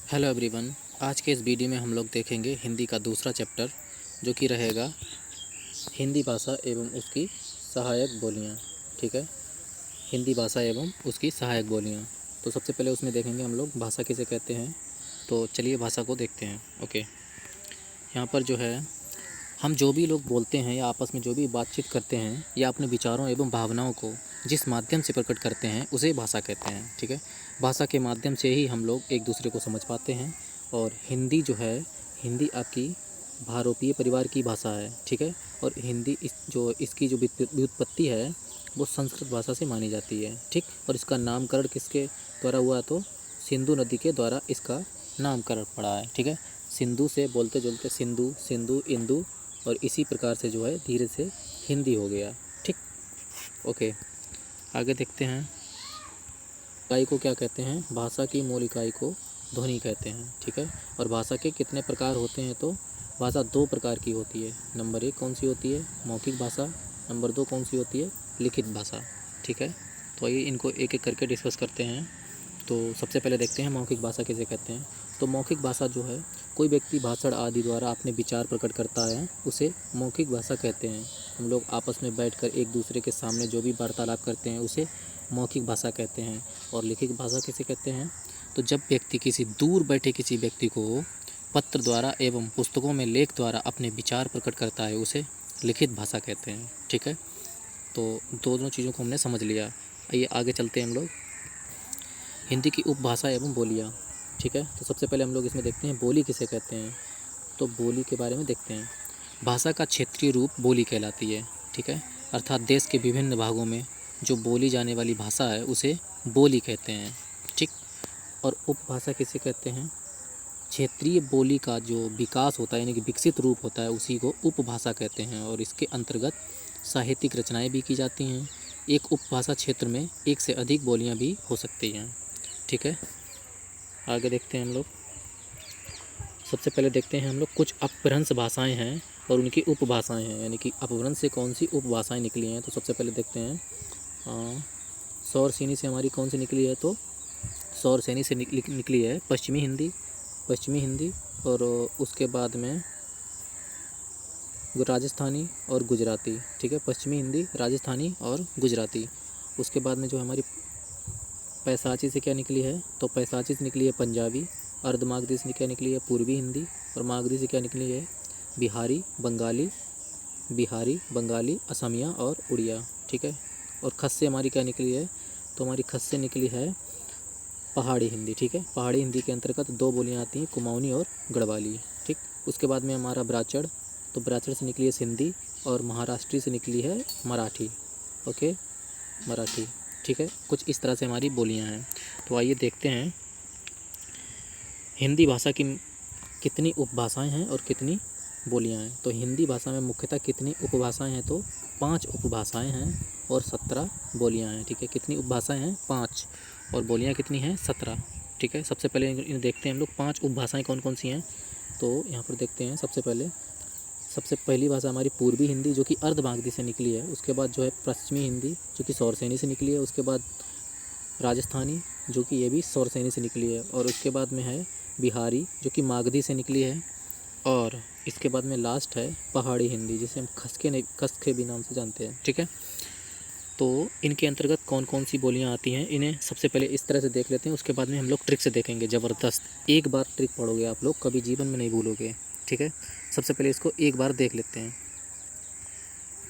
Hello everyone. आज के इस वीडियो में हम लोग देखेंगे हिंदी का दूसरा चैप्टर, जो कि रहेगा हिंदी भाषा एवं उसकी सहायक बोलियां। ठीक है, हिंदी भाषा एवं उसकी सहायक बोलियां। तो सबसे पहले उसमें देखेंगे हम लोग भाषा किसे कहते हैं। तो चलिए भाषा को देखते हैं। ओके, यहाँ पर जो है हम जो भी लोग बोलते हैं या आपस में जो भी बातचीत करते हैं या अपने विचारों एवं भावनाओं को जिस माध्यम से प्रकट करते हैं उसे भाषा कहते हैं। ठीक है, भाषा के माध्यम से ही हम लोग एक दूसरे को समझ पाते हैं। और हिंदी जो है, हिंदी आपकी भारोपीय परिवार की भाषा है। ठीक है, और हिंदी इसकी जो व्युत्पत्ति है वो संस्कृत भाषा से मानी जाती है। ठीक, और इसका नामकरण किसके द्वारा हुआ? तो सिंधु नदी के द्वारा इसका नामकरण पड़ा है। ठीक है, सिंधु से बोलते जुलते सिंधु, सिंधु, इंदु, और इसी प्रकार से जो है धीरे से हिंदी हो गया। ठीक, ओके, आगे देखते हैं। इकाई को क्या कहते हैं? भाषा की मूल इकाई को ध्वनि कहते हैं। ठीक है, और भाषा के कितने प्रकार होते हैं? तो भाषा दो प्रकार की होती है। नंबर 1 कौन सी होती है? मौखिक भाषा। नंबर 2 कौन सी होती है? लिखित भाषा। ठीक है, तो आइए इनको एक एक करके डिस्कस करते हैं। तो सबसे पहले देखते हैं मौखिक भाषा किसे कहते हैं। तो मौखिक भाषा जो है, कोई व्यक्ति भाषण आदि द्वारा अपने विचार प्रकट करता है उसे मौखिक भाषा कहते हैं। हम लोग आपस में बैठकर एक दूसरे के सामने जो भी वार्तालाप करते हैं उसे मौखिक भाषा कहते हैं। और लिखित भाषा किसे कहते हैं? तो जब व्यक्ति किसी दूर बैठे किसी व्यक्ति को पत्र द्वारा एवं पुस्तकों में लेख द्वारा अपने विचार प्रकट करता है उसे लिखित भाषा कहते हैं। ठीक है, तो दोनों चीज़ों को हमने समझ लिया। आइए आगे चलते हैं हम लोग। हिंदी की उपभाषा एवं बोलियाँ। ठीक है, तो सबसे पहले हम लोग इसमें देखते हैं बोली किसे कहते हैं। तो बोली के बारे में देखते हैं। भाषा का क्षेत्रीय रूप बोली कहलाती है। ठीक है, अर्थात देश के विभिन्न भागों में जो बोली जाने वाली भाषा है उसे बोली कहते हैं। ठीक, और उपभाषा किसे कहते हैं? क्षेत्रीय बोली का जो विकास होता है यानी कि विकसित रूप होता है उसी को उपभाषा कहते हैं। और इसके अंतर्गत साहित्यिक रचनाएं भी की जाती हैं। एक उपभाषा क्षेत्र में एक से अधिक बोलियां भी हो सकती हैं। ठीक है, आगे देखते हैं हम लोग। सबसे पहले देखते हैं हम लोग कुछ अपभ्रंश भाषाएं हैं और उनकी उपभाषाएं हैं, यानी कि अपभ्रंश से कौन सी उपभाषाएं निकली हैं। तो सबसे पहले देखते हैं सौर सेनी से हमारी कौन सी निकली है? तो सौर सेनी से निकली है पश्चिमी हिंदी। पश्चिमी हिंदी, और उसके बाद में राजस्थानी और गुजराती। ठीक है, पश्चिमी हिंदी, राजस्थानी और गुजराती। उसके बाद में जो हमारी पैसाची से क्या निकली है? तो पैसाची से निकली है पंजाबी। अर्धमागधी से क्या निकली है? पूर्वी हिंदी। और मागधी से क्या निकली है? बिहारी, बंगाली, असमिया और उड़िया। ठीक है, और खस से हमारी क्या निकली है? तो हमारी खस से निकली है पहाड़ी हिंदी। ठीक है, पहाड़ी हिंदी के अंतर्गत दो बोलियां आती हैं, कुमाऊनी और गढ़वाली। ठीक, उसके बाद में हमारा ब्राचड़। तो ब्राचड़ से निकली है सिंधी, और महाराष्ट्री से निकली है मराठी। ओके, मराठी। ठीक है, कुछ इस तरह से हमारी बोलियां हैं। तो आइए देखते हैं हिंदी भाषा की कितनी उपभाषाएं हैं और कितनी बोलियां हैं। तो हिंदी भाषा में मुख्यतः कितनी उपभाषाएं हैं? तो 5 उपभाषाएं हैं और 17 बोलियां हैं। ठीक है, कितनी उपभाषाएं हैं? 5, और बोलियां कितनी हैं? 17। ठीक है, सबसे पहले इन्हें देखते हैं हम लोग 5 उपभाषाएं कौन कौन सी हैं। तो यहाँ पर देखते हैं। सबसे पहली भाषा हमारी पूर्वी हिंदी, जो कि अर्धमागधी से निकली है। उसके बाद जो है पश्चिमी हिंदी, जो कि सौरसेनी से निकली है। उसके बाद राजस्थानी, जो कि ये भी सौरसेनी से निकली है। और उसके बाद में है बिहारी, जो कि मागधी से निकली है। और इसके बाद में लास्ट है पहाड़ी हिंदी, जिसे हम खसके भी नाम से जानते हैं। ठीक है, तो इनके अंतर्गत कौन कौन सी बोलियां आती हैं, इन्हें सबसे पहले इस तरह से देख लेते हैं। उसके बाद में हम लोग ट्रिक से देखेंगे। ज़बरदस्त, एक बार ट्रिक पढ़ोगे आप लोग, कभी जीवन में नहीं भूलोगे। ठीक है, सबसे पहले इसको एक बार देख लेते हैं,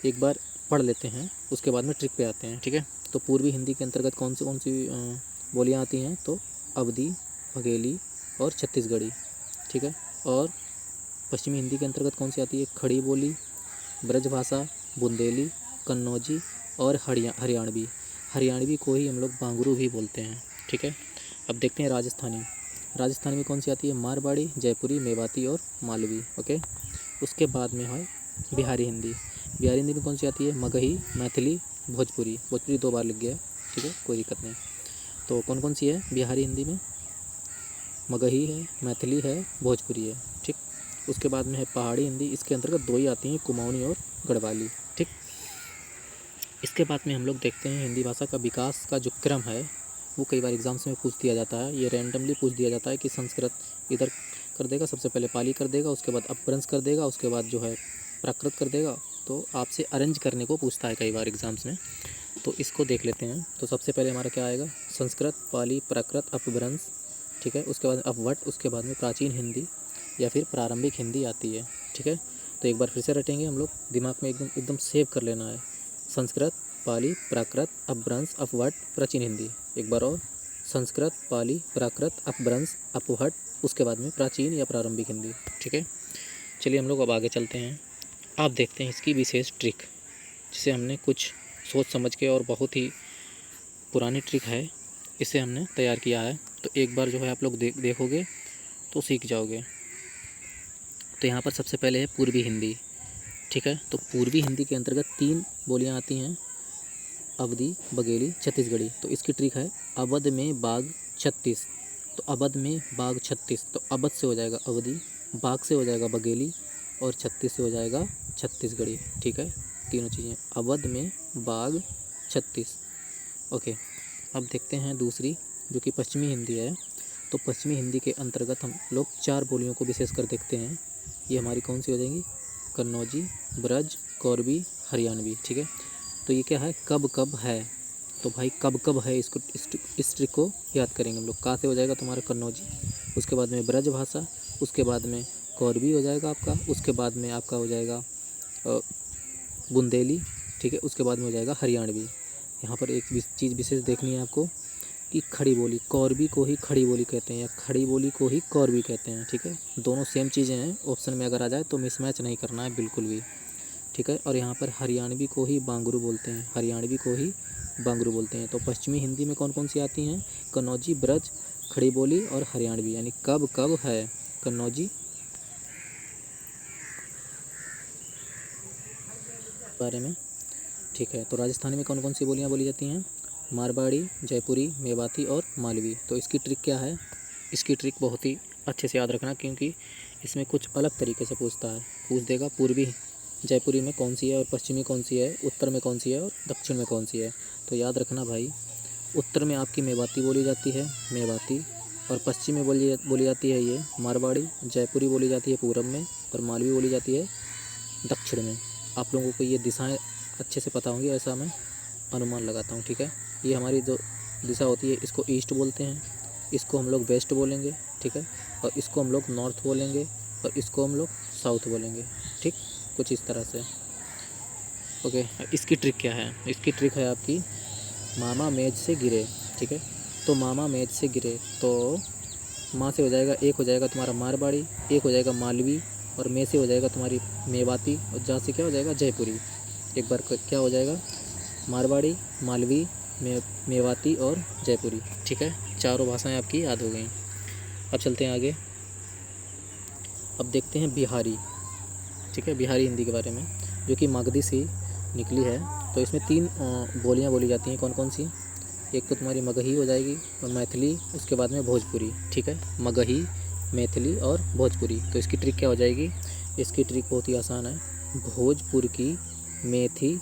एक बार पढ़ लेते हैं, उसके बाद में ट्रिक पे आते हैं। ठीक है, तो पूर्वी हिंदी के अंतर्गत कौन सी बोलियाँ आती हैं? तो अवधी, बघेली और छत्तीसगढ़ी। ठीक है, और पश्चिमी हिंदी के अंतर्गत कौन सी आती है? खड़ी बोली, ब्रजभाषा, बुंदेली, कन्नौजी और हरियाणवी। हरियाणवी को ही हम लोग बांगरू भी बोलते हैं। ठीक है, अब देखते हैं राजस्थानी। राजस्थानी में कौन सी आती है? मारवाड़ी, जयपुरी, मेवाती और मालवी। ओके, उसके बाद में है बिहारी हिंदी। बिहारी हिंदी में कौन सी आती है? मगही, मैथिली, भोजपुरी 2 बार लिख गया। ठीक है, कोई दिक्कत नहीं। तो कौन कौन सी है बिहारी हिंदी में? मगही है, मैथिली है, भोजपुरी है। ठीक, उसके बाद में है पहाड़ी हिंदी। इसके अंतर्गत 2 ही आती हैं, कुमाऊनी और गढ़वाली। ठीक, इसके बाद में हम लोग देखते हैं हिंदी भाषा का विकास का जो क्रम है वो कई बार एग्ज़ाम्स में पूछ दिया जाता है, ये रैंडमली पूछ दिया जाता है कि संस्कृत इधर कर देगा, सबसे पहले पाली कर देगा, उसके बाद अपभ्रंश कर देगा, उसके बाद जो है प्राकृत कर देगा। तो आपसे अरेंज करने को पूछता है कई बार एग्ज़ाम्स में, तो इसको देख लेते हैं। तो सबसे पहले हमारा क्या आएगा, संस्कृत, पाली, प्राकृत, अपभ्रंश, ठीक है। उसके बाद अपवट, उसके बाद में प्राचीन हिंदी या फिर प्रारंभिक हिंदी आती है, ठीक है। तो एक बार फिर से रटेंगे हम लोग, दिमाग में एकदम सेव कर लेना है। संस्कृत, पाली, प्राकृत, अपभ्रंश, अपवट, प्राचीन हिंदी। एक बार और, संस्कृत, पाली, प्राकृत, अपभ्रंश, अपवट, उसके बाद में प्राचीन या प्रारंभिक हिंदी, ठीक है। चलिए हम लोग अब आगे चलते हैं। आप देखते हैं इसकी विशेष ट्रिक, जिसे हमने कुछ सोच समझ के, और बहुत ही पुरानी ट्रिक है, इसे हमने तैयार किया है। तो एक बार जो है आप लोग देखोगे तो सीख जाओगे। तो यहाँ पर सबसे पहले है पूर्वी हिंदी, ठीक है। तो पूर्वी हिंदी के अंतर्गत 3 बोलियाँ आती हैं, अवधी, बघेली, छत्तीसगढ़ी। तो इसकी ट्रिक है अवध में बाघ 36। तो अवध में बाघ 36, तो अवध से हो जाएगा अवधी, बाघ से हो जाएगा बघेली, और 36 से हो जाएगा छत्तीसगढ़ी, ठीक है। तीनों चीज़ें, अवध में बाघ 36। ओके, अब देखते हैं दूसरी, जो कि पश्चिमी हिंदी है। तो पश्चिमी हिंदी के अंतर्गत हम लोग 4 बोलियों को विशेष कर देखते हैं। ये हमारी कौन सी हो जाएंगी, कन्नौजी, ब्रज, कोरबी, हरियाणवी, ठीक है। तो ये क्या है, कब कब है। तो भाई कब कब है, इसको इस ट्रिक को याद करेंगे हम लोग। का से हो जाएगा तुम्हारा कन्नौजी, उसके बाद में ब्रज भाषा, उसके बाद में कोरबी हो जाएगा आपका, उसके बाद में आपका हो जाएगा बुंदेली, ठीक है। उसके बाद में हो जाएगा हरियाणवी। यहाँ पर एक चीज़ विशेष देखनी है आपको कि खड़ी बोली, कोरबी को ही खड़ी बोली कहते हैं, या खड़ी बोली को ही कोरबी कहते हैं, ठीक है। दोनों सेम चीज़ें हैं, ऑप्शन में अगर आ जाए तो मिसमैच नहीं करना है बिल्कुल भी, ठीक है। और यहाँ पर हरियाणवी को ही बांगरू बोलते हैं, हरियाणवी को ही बांगरू बोलते हैं। तो पश्चिमी हिंदी में कौन कौन सी आती हैं, कन्नौजी, ब्रज, खड़ी बोली और हरियाणवी, यानी कब कब है, कन्नौजी बारे में, ठीक है। तो राजस्थानी में कौन कौन सी बोलियाँ बोली जाती हैं, मारवाड़ी, जयपुरी, मेवाती और मालवी। तो इसकी ट्रिक क्या है, इसकी ट्रिक बहुत ही अच्छे से याद रखना, क्योंकि इसमें कुछ अलग तरीके से पूछता है। पूछ देगा पूर्वी जयपुरी में कौन सी है, और पश्चिमी कौन सी है, उत्तर में कौन सी है, और दक्षिण में कौन सी है। तो याद रखना भाई, उत्तर में आपकी मेवाती बोली जाती है, मेवाती, और पश्चिम में बोली जाती है ये मारवाड़ी, जयपुरी बोली जाती है पूरब में, और मालवी बोली जाती है दक्षिण में। आप लोगों को ये दिशाएं अच्छे से पता होंगी, ऐसा मैं अनुमान लगाता हूँ, ठीक है। ये हमारी जो दिशा होती है, इसको ईस्ट बोलते हैं, इसको हम लोग वेस्ट बोलेंगे, ठीक है, और इसको हम लोग नॉर्थ बोलेंगे, और इसको हम लोग साउथ बोलेंगे, ठीक, कुछ इस तरह से। ओके, इसकी ट्रिक क्या है, इसकी ट्रिक है आपकी मामा मेज से गिरे, ठीक है। तो मामा मेज से गिरे, तो माँ से हो जाएगा, एक हो जाएगा तुम्हारा मारवाड़ी, एक हो जाएगा मालवी, और मे से हो जाएगा तुम्हारी मेवाती, और जा से क्या हो जाएगा जयपुरी। एक बार क्या हो जाएगा, मारवाड़ी, मालवी, मेवाती और जयपुरी, ठीक है। चारों भाषाएं आपकी याद हो गई। अब चलते हैं आगे, अब देखते हैं बिहारी, ठीक है, बिहारी हिंदी के बारे में, जो कि मगधी से निकली है। तो इसमें 3 बोलियां बोली जाती हैं, कौन कौन सी, एक तो तुम्हारी मगही हो जाएगी, और मैथिली, उसके बाद में भोजपुरी, ठीक है। मगही, मैथिली और भोजपुरी। तो इसकी ट्रिक क्या हो जाएगी, इसकी ट्रिक बहुत ही आसान है, भोजपुर की मेथी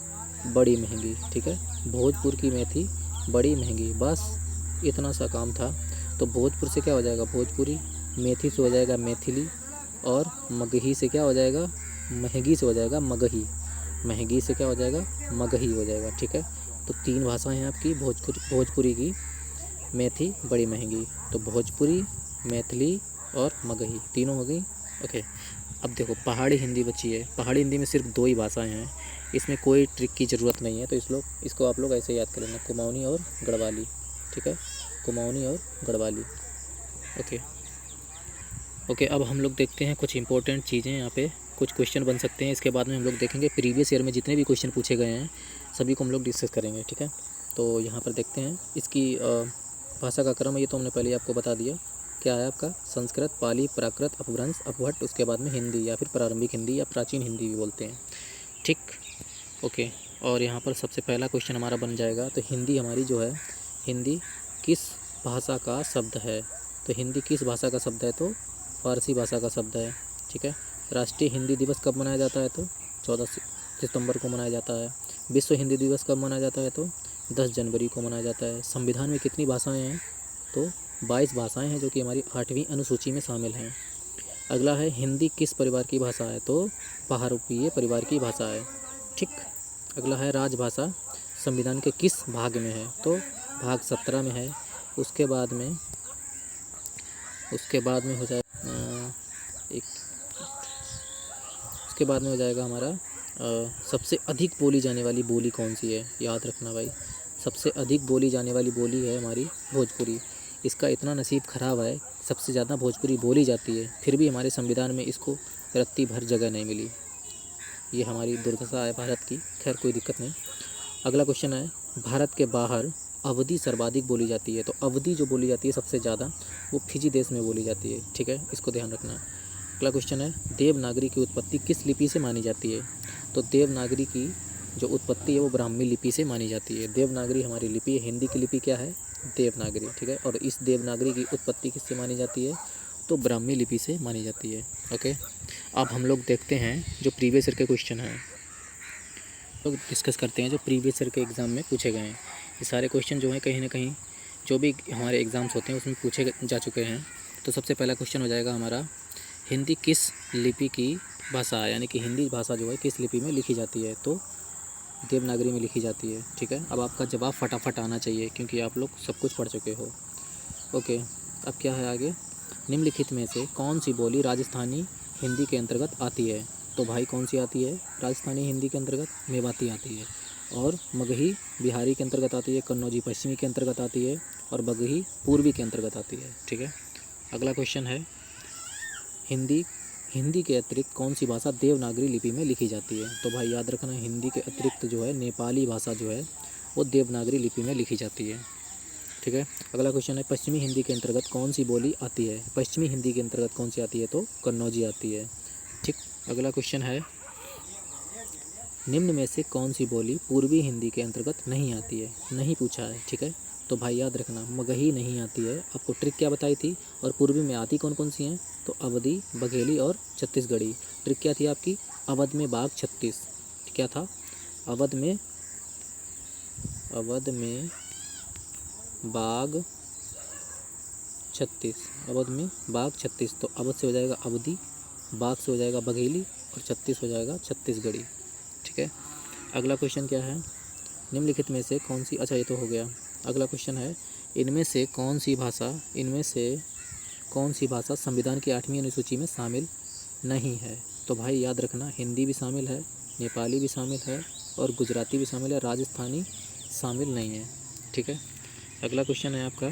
बड़ी महंगी, ठीक है। भोजपुर की मेथी बड़ी महंगी, बस इतना सा काम था। तो भोजपुर से क्या हो जाएगा भोजपुरी, मेथी से हो जाएगा मैथिली, और मगही से क्या हो जाएगा, महंगी से हो जाएगा मगही, महंगी से क्या हो जाएगा, मगही हो जाएगा, ठीक है। तो 3 भाषाएं हैं आपकी, भोजपुरी की, मेथी, बड़ी महंगी। तो भोजपुरी, मैथिली और मगही, तीनों हो गई। ओके, अब देखो पहाड़ी हिंदी बची है। पहाड़ी हिंदी में सिर्फ 2 ही भाषाएं हैं, इसमें कोई ट्रिक की ज़रूरत नहीं है। तो इसको आप लोग ऐसे याद कर लेना, कुमाऊनी और गढ़वाली, ठीक है, कुमाऊनी और गढ़वाली। ओके, अब हम लोग देखते हैं कुछ इंपॉर्टेंट चीज़ें, यहाँ पे कुछ क्वेश्चन बन सकते हैं। इसके बाद में हम लोग देखेंगे प्रीवियस ईयर में जितने भी क्वेश्चन पूछे गए हैं सभी को हम लोग डिस्कस करेंगे, ठीक है। तो यहाँ पर देखते हैं इसकी भाषा का क्रम, ये तो हमने पहले आपको बता दिया, क्या है आपका संस्कृत, पाली, प्राकृत, अपभ्रंश, अपभट्ट, उसके बाद में हिंदी या फिर प्रारंभिक हिंदी या प्राचीन हिंदी भी बोलते हैं, ठीक। ओके, और यहाँ पर सबसे पहला क्वेश्चन हमारा बन जाएगा, तो हिंदी हमारी जो है, हिंदी किस भाषा का शब्द है। तो हिंदी किस भाषा का शब्द है, तो फारसी भाषा का शब्द है, ठीक है। राष्ट्रीय हिंदी दिवस कब मनाया जाता है, तो 14 सितंबर को मनाया जाता है। विश्व हिंदी दिवस कब मनाया जाता है, तो 10 जनवरी को मनाया जाता है। संविधान में कितनी भाषाएं हैं? तो 22 भाषाएं हैं जो कि हमारी 8वीं अनुसूची में शामिल हैं। अगला है हिंदी किस परिवार की भाषा है? तो बहुरूपीय परिवार की भाषा है। ठीक। अगला है राजभाषा संविधान के किस भाग में है? तो भाग 17 में है। उसके बाद में हो जाए उसके बाद में हो जाएगा हमारा सबसे अधिक बोली जाने वाली बोली कौन सी है? याद रखना भाई, सबसे अधिक बोली जाने वाली बोली है हमारी भोजपुरी। इसका इतना नसीब ख़राब है, सबसे ज़्यादा भोजपुरी बोली जाती है, फिर भी हमारे संविधान में इसको रत्ती भर जगह नहीं मिली। ये हमारी दुर्दशा है भारत की। खैर कोई दिक्कत नहीं। अगला क्वेश्चन है भारत के बाहर अवधी सर्वाधिक बोली जाती है। तो अवधी जो बोली जाती है सबसे ज़्यादा, वो फिजी देश में बोली जाती है। ठीक है, इसको ध्यान रखना। अगला क्वेश्चन है देवनागरी की उत्पत्ति किस लिपि से मानी जाती है? तो देवनागरी की जो उत्पत्ति है वो ब्राह्मी लिपि से मानी जाती है। देवनागरी हमारी लिपि है। हिंदी की लिपि क्या है? देवनागरी। ठीक है, और इस देवनागरी की उत्पत्ति किससे मानी जाती है? तो ब्राह्मी लिपि से मानी जाती है। ओके, अब हम लोग देखते हैं जो प्रीवियस ईयर के क्वेश्चन हैं, लोग डिस्कस करते हैं जो प्रीवियस ईयर के एग्ज़ाम में पूछे गए हैं। ये सारे क्वेश्चन जो हैं कहीं ना कहीं जो भी हमारे एग्ज़ाम्स होते हैं उसमें पूछे जा चुके हैं। तो सबसे पहला क्वेश्चन हो जाएगा हमारा हिंदी किस लिपि की भाषा है, यानी कि हिंदी भाषा जो है किस लिपि में लिखी जाती है? तो देवनागरी में लिखी जाती है। ठीक है, अब आपका जवाब फटाफट आना चाहिए क्योंकि आप लोग सब कुछ पढ़ चुके हो। ओके, अब क्या है आगे? निम्नलिखित में से कौन सी बोली राजस्थानी हिंदी के अंतर्गत आती है? तो भाई कौन सी आती है राजस्थानी हिंदी के अंतर्गत? मेवाती आती है। और मगही बिहारी के अंतर्गत आती है, कन्नौजी पश्चिमी के अंतर्गत आती है, और बगही पूर्वी के अंतर्गत आती है। ठीक है, अगला क्वेश्चन है हिंदी के अतिरिक्त कौन सी भाषा देवनागरी लिपि में लिखी जाती है? तो भाई याद रखना, हिंदी के अतिरिक्त जो है नेपाली भाषा जो है वो देवनागरी लिपि में लिखी जाती है। ठीक है, अगला क्वेश्चन है पश्चिमी हिंदी के अंतर्गत कौन सी बोली आती है? पश्चिमी हिंदी के अंतर्गत कौन सी आती है? तो कन्नौजी आती है। ठीक, अगला क्वेश्चन है निम्न में से कौन सी बोली पूर्वी हिंदी के अंतर्गत नहीं आती है? नहीं पूछा है। ठीक है, तो भाई याद रखना मगही नहीं आती है। आपको ट्रिक क्या बताई थी? और पूर्वी में आती कौन कौन सी हैं? तो अवधी, बघेली और छत्तीसगढ़ी। ट्रिक क्या थी आपकी? अवध में बाघ 36। क्या था? अवध में बाघ 36। अवध में बाघ 36। तो अवध से हो जाएगा अवधी, बाघ से हो जाएगा बघेली, और 36 हो जाएगा छत्तीसगढ़ी। ठीक है, अगला क्वेश्चन क्या है? निम्नलिखित में से कौन सी, अच्छा ये तो हो गया। अगला क्वेश्चन है इनमें से कौन सी भाषा संविधान की 8वीं अनुसूची में शामिल नहीं है? तो भाई याद रखना हिंदी भी शामिल है, नेपाली भी शामिल है, और गुजराती भी शामिल है, राजस्थानी शामिल नहीं है। ठीक है, अगला क्वेश्चन है आपका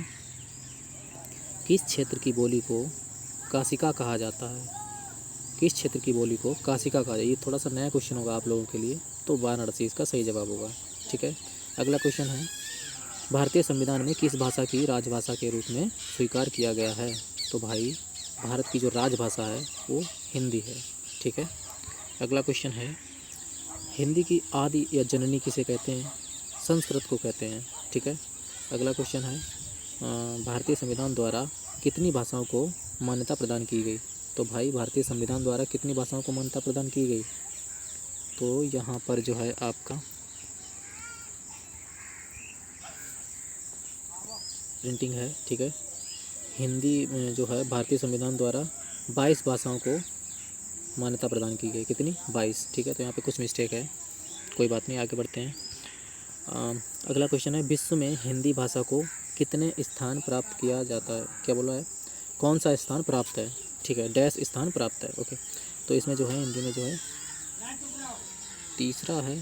किस क्षेत्र की बोली को काशिका कहा जाता है? किस क्षेत्र की बोली को काशिका कहा जाता है? ये थोड़ा सा नया क्वेश्चन होगा आप लोगों के लिए, तो वाराणसी इसका सही जवाब होगा। ठीक है, अगला क्वेश्चन है भारतीय संविधान में किस भाषा की राजभाषा के रूप में स्वीकार किया गया है? तो भाई भारत की जो राजभाषा है वो हिंदी है। ठीक है, अगला क्वेश्चन है हिंदी की आदि या जननी किसे कहते हैं? संस्कृत को कहते हैं। ठीक है, अगला क्वेश्चन है भारतीय संविधान द्वारा कितनी भाषाओं को मान्यता प्रदान की गई? तो भाई भारतीय संविधान द्वारा कितनी भाषाओं को मान्यता प्रदान की गई? तो यहाँ पर जो है आपका प्रिंटिंग है। ठीक है, हिंदी में जो है भारतीय संविधान द्वारा 22 भाषाओं को मान्यता प्रदान की गई। कितनी? 22। ठीक है, तो यहाँ पे कुछ मिस्टेक है, कोई बात नहीं, आगे बढ़ते हैं। अगला क्वेश्चन है विश्व में हिंदी भाषा को कितने स्थान प्राप्त किया जाता है? क्या बोला है? कौन सा स्थान प्राप्त है? ठीक है, डैश स्थान प्राप्त है। ओके, तो इसमें जो है हिंदी में जो है तीसरा है।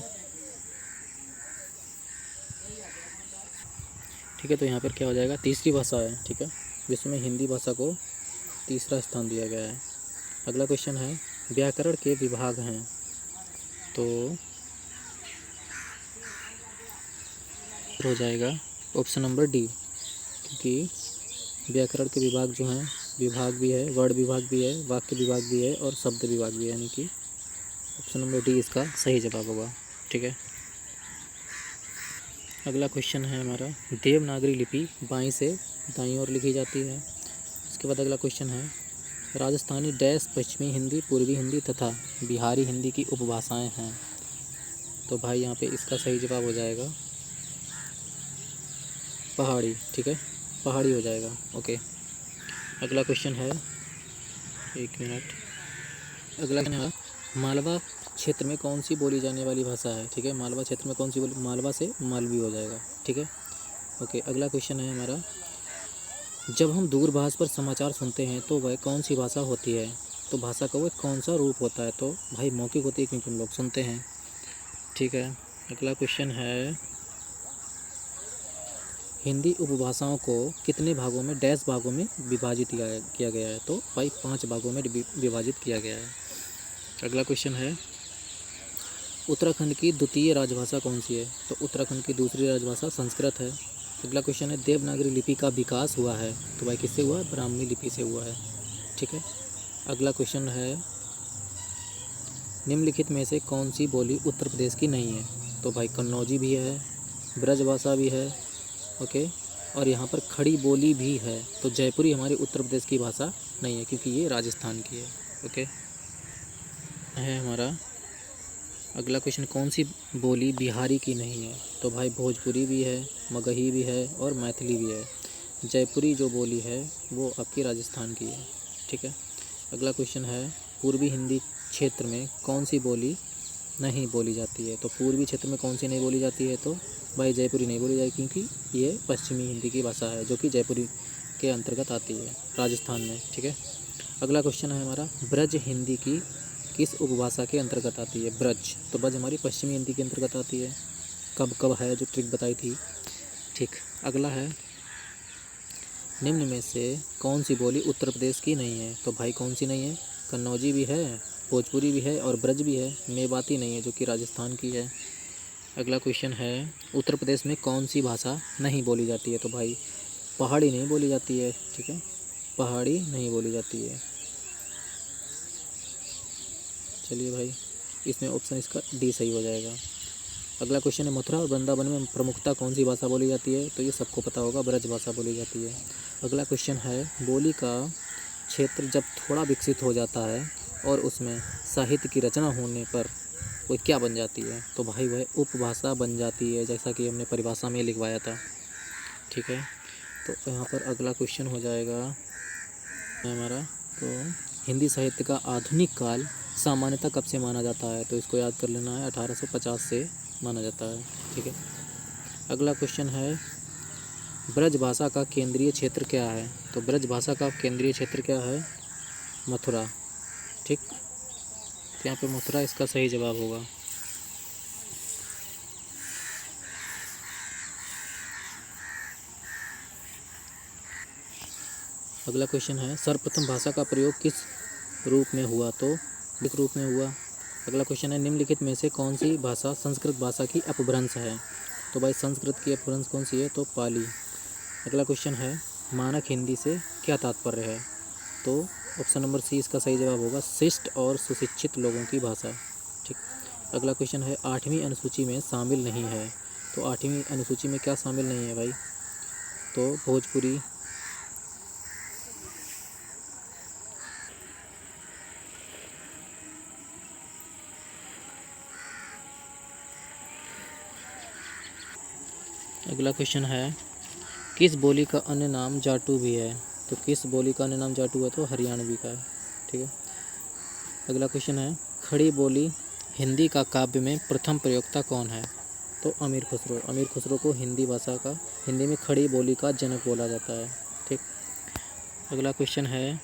ठीक है, तो यहाँ पर क्या हो जाएगा? तीसरी भाषा है। ठीक है, विश्व में हिंदी भाषा को तीसरा स्थान दिया गया है। अगला क्वेश्चन है व्याकरण के विभाग हैं, तो हो जाएगा ऑप्शन नंबर डी, क्योंकि व्याकरण के विभाग जो हैं, विभाग भी है, वर्ड विभाग भी है, वाक्य विभाग भी है, और शब्द विभाग भी है, यानी कि ऑप्शन नंबर डी इसका सही जवाब होगा। ठीक है, अगला क्वेश्चन है हमारा देवनागरी लिपि बाईं से दाईं ओर लिखी जाती है। इसके बाद अगला क्वेश्चन है राजस्थानी डैश पश्चिमी हिंदी, पूर्वी हिंदी तथा बिहारी हिंदी की उपभाषाएं हैं। तो भाई यहाँ पे इसका सही जवाब हो जाएगा पहाड़ी, ठीक है, पहाड़ी हो जाएगा। ओके, अगला क्वेश्चन है, एक मिनट, अगला क्वेश्चन है, मालवा क्षेत्र में कौन सी बोली जाने वाली भाषा है? ठीक है, मालवा क्षेत्र में कौन सी बोली, मालवा से मालवी हो जाएगा, ठीक है। ओके, अगला क्वेश्चन है हमारा, जब हम दूरभाष पर समाचार सुनते हैं तो वह कौन सी भाषा होती है? तो भाषा का वह कौन सा रूप होता है? तो भाई मौखिक होती है, क्योंकि हम लोग सुनते हैं, ठीक है। अगला क्वेश्चन है, हिंदी उपभाषाओं को कितने भागों में, डैश भागों में विभाजित किया गया है? तो भाई 5 भागों में विभाजित किया गया है। अगला क्वेश्चन है, उत्तराखंड की द्वितीय राजभाषा कौन सी है? तो उत्तराखंड की दूसरी राजभाषा संस्कृत है। अगला क्वेश्चन है, देवनागरी लिपि का विकास हुआ है? तो भाई किससे हुआ? ब्राह्मी लिपि से हुआ है, ठीक है। अगला क्वेश्चन है, निम्नलिखित में से कौन सी बोली उत्तर प्रदेश की नहीं है? तो भाई कन्नौजी भी है, ब्रजभाषा भी है, ओके, और यहाँ पर खड़ी बोली भी है। तो जयपुरी हमारी उत्तर प्रदेश की भाषा नहीं है, क्योंकि ये राजस्थान की है, ओके। है हमारा अगला क्वेश्चन, कौन सी बोली बिहारी की नहीं है? तो भाई भोजपुरी भी है, मगही भी है और मैथिली भी है। जयपुरी जो बोली है वो आपकी राजस्थान की है, ठीक है। अगला क्वेश्चन है, पूर्वी हिंदी क्षेत्र में कौन सी बोली नहीं बोली जाती है? तो पूर्वी क्षेत्र में कौन सी नहीं बोली जाती है? तो भाई जयपुरी नहीं बोली जाएगी, क्योंकि ये पश्चिमी हिंदी की भाषा है, जो कि जयपुरी के अंतर्गत आती है राजस्थान में, ठीक है। अगला क्वेश्चन है हमारा, ब्रज हिंदी की किस उपभाषा के अंतर्गत आती है? ब्रज, तो ब्रज हमारी पश्चिमी हिंदी के अंतर्गत आती है। कब कब है जो ट्रिक बताई थी, ठीक। अगला है, निम्न में से कौन सी बोली उत्तर प्रदेश की नहीं है? तो भाई कौन सी नहीं है? कन्नौजी भी है, भोजपुरी भी है और ब्रज भी है, मेवाती नहीं है जो कि राजस्थान की है। अगला क्वेश्चन है, उत्तर प्रदेश में कौन सी भाषा नहीं बोली जाती है? तो भाई पहाड़ी नहीं बोली जाती है, ठीक है, पहाड़ी नहीं बोली जाती है। चलिए भाई, इसमें ऑप्शन इसका डी सही हो जाएगा। अगला क्वेश्चन है, मथुरा और वृंदावन में प्रमुखता कौन सी भाषा बोली जाती है? तो ये सबको पता होगा, ब्रज भाषा बोली जाती है। अगला क्वेश्चन है, बोली का क्षेत्र जब थोड़ा विकसित हो जाता है और उसमें साहित्य की रचना होने पर वो क्या बन जाती है? तो भाई वह उपभाषा बन जाती है, जैसा कि हमने परिभाषा में लिखवाया था, ठीक है। तो यहाँ पर अगला क्वेश्चन हो जाएगा हमारा, तो हिंदी साहित्य का आधुनिक काल सामान्यतः कब से माना जाता है? तो इसको याद कर लेना है, 1850 से माना जाता है, ठीक है। अगला क्वेश्चन है, ब्रज भाषा का केंद्रीय क्षेत्र क्या है? तो ब्रज भाषा का केंद्रीय क्षेत्र क्या है? मथुरा, ठीक। तो यहाँ पे मथुरा इसका सही जवाब होगा। अगला क्वेश्चन है, सर्वप्रथम भाषा का प्रयोग किस रूप में हुआ? तो लिख रूप में हुआ। अगला क्वेश्चन है, निम्नलिखित में से कौन सी भाषा संस्कृत भाषा की अपभ्रंश है? तो भाई संस्कृत की अपभ्रंश कौन सी है? तो पाली। अगला क्वेश्चन है, मानक हिंदी से क्या तात्पर्य है? तो ऑप्शन नंबर सी इसका सही जवाब होगा, शिष्ट और सुशिक्षित लोगों की भाषा, ठीक। अगला क्वेश्चन है, 8वीं अनुसूची में शामिल नहीं है? तो 8वीं अनुसूची में क्या शामिल नहीं है भाई? तो भोजपुरी। अगला क्वेश्चन है, किस बोली का अन्य नाम जाटू भी है? तो किस बोली का अन्य नाम जाटू है? तो हरियाणवी का है, ठीक है। अगला क्वेश्चन है, खड़ी बोली हिंदी का काव्य में प्रथम प्रयोक्ता कौन है? तो अमीर खुसरो। अमीर खुसरो को हिंदी भाषा का, हिंदी में खड़ी बोली का जनक बोला जाता है, ठीक। अगला क्वेश्चन है,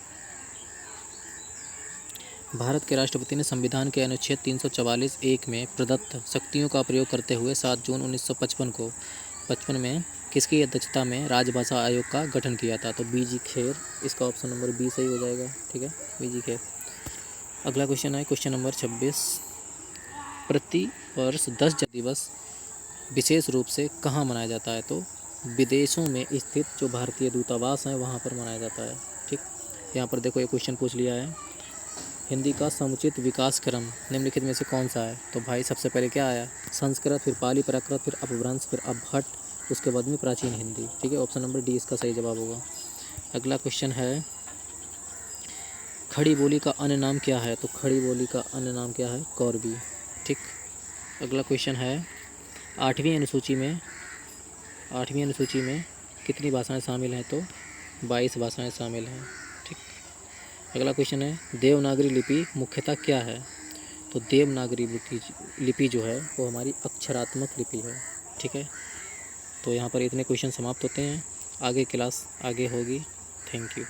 भारत के राष्ट्रपति ने संविधान के अनुच्छेद 344(1) में प्रदत्त शक्तियों का प्रयोग करते हुए 7 जून 1955 में किसकी अध्यक्षता में राजभाषा आयोग का गठन किया था? तो बीजी खेर, इसका ऑप्शन नंबर बी सही हो जाएगा, ठीक है, बीजी खेर। अगला क्वेश्चन है, क्वेश्चन नंबर 26, प्रति वर्ष 10 जनवरी दिवस विशेष रूप से कहाँ मनाया जाता है? तो विदेशों में स्थित जो भारतीय दूतावास हैं वहाँ पर मनाया जाता है, ठीक। यहाँ पर देखो, ये क्वेश्चन पूछ लिया है, हिंदी का समुचित विकास क्रम निम्नलिखित में से कौन सा है? तो भाई सबसे पहले क्या आया? संस्कृत, फिर पाली प्राकृत, फिर अपभ्रंश, फिर अपभट्ट, उसके बाद में प्राचीन हिंदी, ठीक है। ऑप्शन नंबर डी इसका सही जवाब होगा। अगला क्वेश्चन है, खड़ी बोली का अन्य नाम क्या है? तो खड़ी बोली का अन्य नाम क्या है? कौरवी, ठीक। अगला क्वेश्चन है, 8वीं अनुसूची में कितनी भाषाएं शामिल हैं, तो 22 भाषाएं शामिल हैं। ठीक। अगला क्वेश्चन है देवनागरी लिपि मुख्यतः क्या है? तो देवनागरी लिपि जो है वो हमारी अक्षरात्मक लिपि है। ठीक है। तो यहाँ पर इतने क्वेश्चन समाप्त होते हैं। आगे क्लास आगे होगी। Thank you.